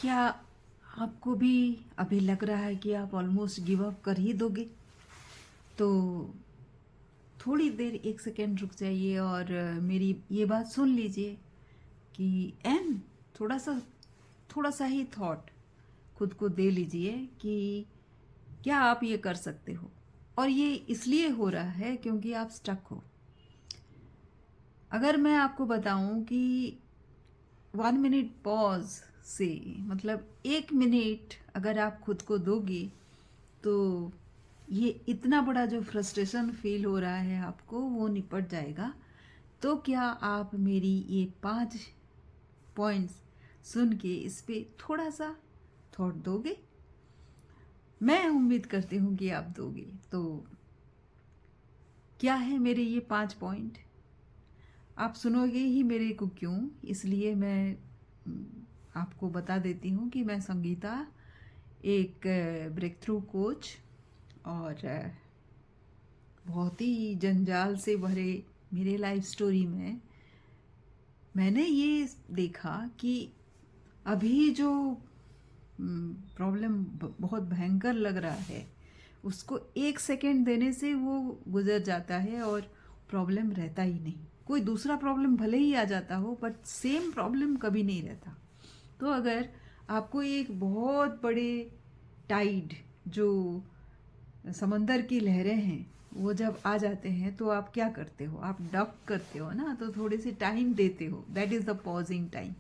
क्या आपको भी अभी लग रहा है कि आप ऑलमोस्ट गिव अप कर ही दोगे? तो थोड़ी देर 1 सेकेंड रुक जाइए और मेरी ये बात सुन लीजिए कि एन थोड़ा सा ही थॉट खुद को दे लीजिए कि क्या आप ये कर सकते हो। और ये इसलिए हो रहा है क्योंकि आप स्टक हो। अगर मैं आपको बताऊं कि 1 मिनट पॉज से, मतलब 1 मिनट अगर आप खुद को दोगे, तो ये इतना बड़ा जो फ्रस्ट्रेशन फील हो रहा है आपको वो निपट जाएगा। तो क्या आप मेरी ये 5 पॉइंट्स सुन के इस पे थोड़ा सा थॉट दोगे? मैं उम्मीद करती हूँ कि आप दोगे। तो क्या है मेरे ये 5 पॉइंट? आप सुनोगे ही मेरे को क्यों, इसलिए मैं आपको बता देती हूँ कि मैं संगीता, एक ब्रेक थ्रू कोच, और बहुत ही जंजाल से भरे मेरे लाइफ स्टोरी में मैंने ये देखा कि अभी जो प्रॉब्लम बहुत भयंकर लग रहा है, उसको 1 सेकेंड देने से वो गुजर जाता है और प्रॉब्लम रहता ही नहीं। कोई दूसरा प्रॉब्लम भले ही आ जाता हो, बट सेम प्रॉब्लम कभी नहीं रहता। तो अगर आपको एक बहुत बड़े टाइड, जो समंदर की लहरें हैं, वो जब आ जाते हैं तो आप क्या करते हो? आप डक करते हो ना, तो थोड़ी सी टाइम देते हो। That is the pausing time.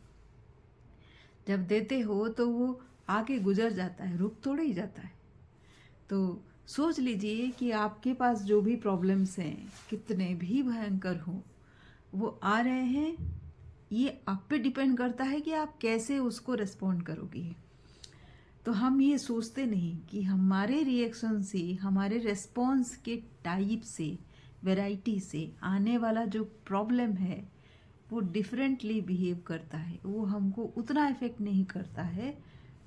जब देते हो तो वो आके गुजर जाता है, रुक थोड़े ही जाता है। तो सोच लीजिए कि आपके पास जो भी प्रॉब्लम्स हैं, कितने भी भयंकर हों, वो आ रहे हैं। ये आप पे डिपेंड करता है कि आप कैसे उसको रिस्पॉन्ड करोगे। तो हम ये सोचते नहीं कि हमारे रिएक्शन से, हमारे रिस्पॉन्स के टाइप से, वैरायटी से आने वाला जो प्रॉब्लम है वो डिफरेंटली बिहेव करता है। वो हमको उतना इफेक्ट नहीं करता है।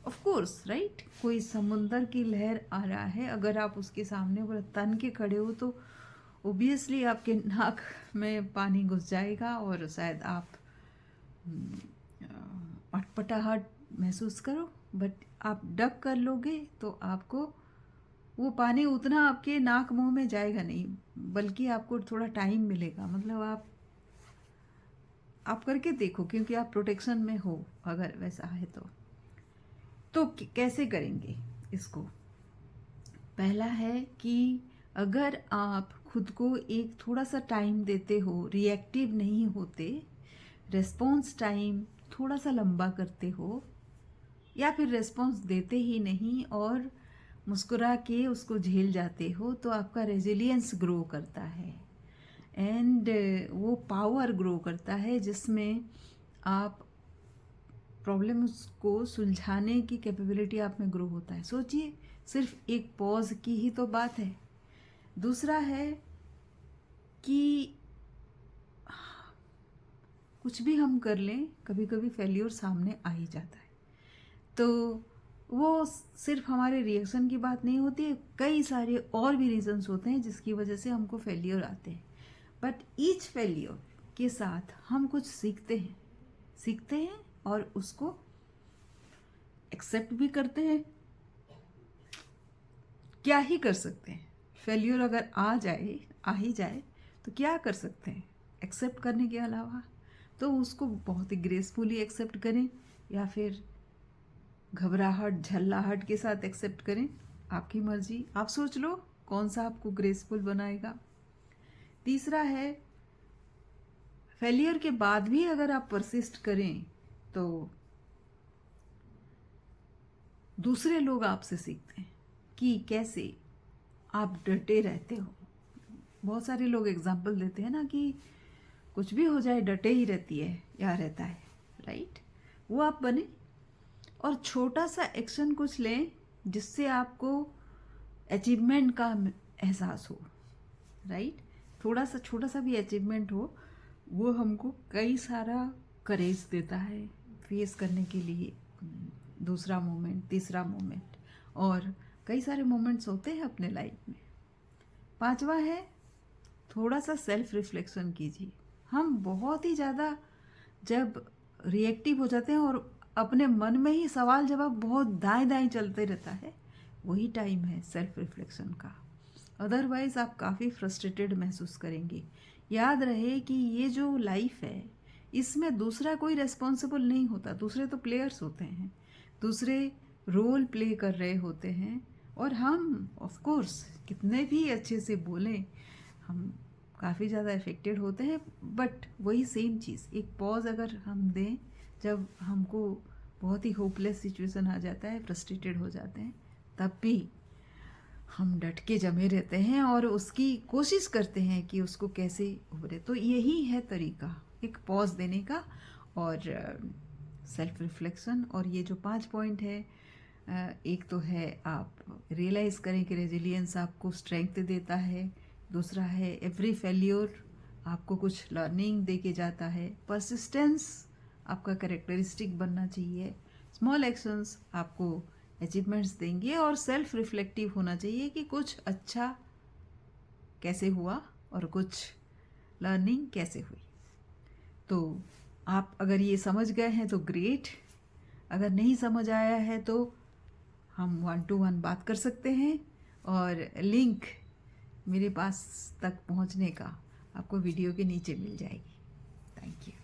Of course, right? कोई समुंदर की लहर आ रहा है, अगर आप उसके सामने पूरा तन के खड़े हो तो ओबियसली आपके नाक में पानी घुस जाएगा और शायद आप अटपटाहट महसूस करो। बट आप डक कर लोगे तो आपको वो पानी उतना आपके नाक मुंह में जाएगा नहीं, बल्कि आपको थोड़ा टाइम मिलेगा। मतलब आप करके देखो, क्योंकि आप प्रोटेक्शन में हो अगर वैसा है तो कैसे करेंगे इसको? पहला है कि अगर आप खुद को एक थोड़ा सा टाइम देते हो, रिएक्टिव नहीं होते, रेस्पॉन्स टाइम थोड़ा सा लंबा करते हो, या फिर रेस्पॉन्स देते ही नहीं और मुस्कुरा के उसको झेल जाते हो, तो आपका रेजिलियंस ग्रो करता है। एंड वो पावर ग्रो करता है जिसमें आप प्रॉब्लम्स को सुलझाने की कैपेबिलिटी आप में ग्रो होता है। सोचिए, सिर्फ एक पॉज की ही तो बात है। दूसरा है कि कुछ भी हम कर लें, कभी कभी फेल्योर सामने आ ही जाता है। तो वो सिर्फ हमारे रिएक्शन की बात नहीं होती है, कई सारे और भी रीजंस होते हैं जिसकी वजह से हमको फेलियर आते हैं। बट ईच फेलियर के साथ हम कुछ सीखते हैं और उसको एक्सेप्ट भी करते हैं। क्या ही कर सकते हैं? फेल्यूर अगर आ ही जाए तो क्या कर सकते हैं एक्सेप्ट करने के अलावा? तो उसको बहुत ही ग्रेसफुली एक्सेप्ट करें, या फिर घबराहट, झल्लाहट के साथ एक्सेप्ट करें। आपकी मर्जी, आप सोच लो कौन सा आपको ग्रेसफुल बनाएगा। तीसरा है, फेलियर के बाद भी अगर आप परसिस्ट करें तो दूसरे लोग आपसे सीखते हैं कि कैसे आप डटे रहते हो। बहुत सारे लोग एग्जाम्पल देते हैं ना कि कुछ भी हो जाए डटे ही रहती है या रहता है, राइट? वो आप बने और छोटा सा एक्शन कुछ लें जिससे आपको अचीवमेंट का एहसास हो, राइट? थोड़ा सा छोटा सा भी अचीवमेंट हो, वो हमको कई सारा करेज देता है फेस करने के लिए दूसरा मोमेंट, तीसरा मोमेंट, और कई सारे मोमेंट्स होते हैं अपने लाइफ में। पांचवा है, थोड़ा सा सेल्फ रिफ्लेक्शन कीजिए। हम बहुत ही ज़्यादा जब रिएक्टिव हो जाते हैं और अपने मन में ही सवाल जवाब बहुत दाएं दाएं चलते रहता है, वही टाइम है सेल्फ रिफ्लेक्शन का। अदरवाइज़ आप काफ़ी फ्रस्ट्रेटेड महसूस करेंगे। याद रहे कि ये जो लाइफ है इसमें दूसरा कोई रेस्पॉन्सिबल नहीं होता, दूसरे तो प्लेयर्स होते हैं, दूसरे रोल प्ले कर रहे होते हैं, और हम ऑफ कोर्स कितने भी अच्छे से बोलें हम काफ़ी ज़्यादा इफ़ेक्टेड होते हैं। बट वही सेम चीज़, एक पॉज अगर हम दें जब हमको बहुत ही होपलेस सिचुएशन आ जाता है, फ्रस्ट्रेटेड हो जाते हैं, तब भी हम डट के जमे रहते हैं और उसकी कोशिश करते हैं कि उसको कैसे उभरे। तो यही है तरीका, एक पॉज देने का और सेल्फ रिफ्लेक्शन। और ये जो 5 पॉइंट है, एक तो है आप रियलाइज़ करें कि रेजिलियंस आपको स्ट्रेंथ देता है, दूसरा है एवरी फेल्योर आपको कुछ लर्निंग दे के जाता है, परसिस्टेंस आपका कैरेक्टरिस्टिक बनना चाहिए, स्मॉल एक्शंस आपको अचीवमेंट्स देंगे, और सेल्फ रिफ्लेक्टिव होना चाहिए कि कुछ अच्छा कैसे हुआ और कुछ लर्निंग कैसे हुई। तो आप अगर ये समझ गए हैं तो ग्रेट, अगर नहीं समझ आया है तो हम 1 to 1 बात कर सकते हैं, और लिंक मेरे पास तक पहुंचने का आपको वीडियो के नीचे मिल जाएगी। Thank you.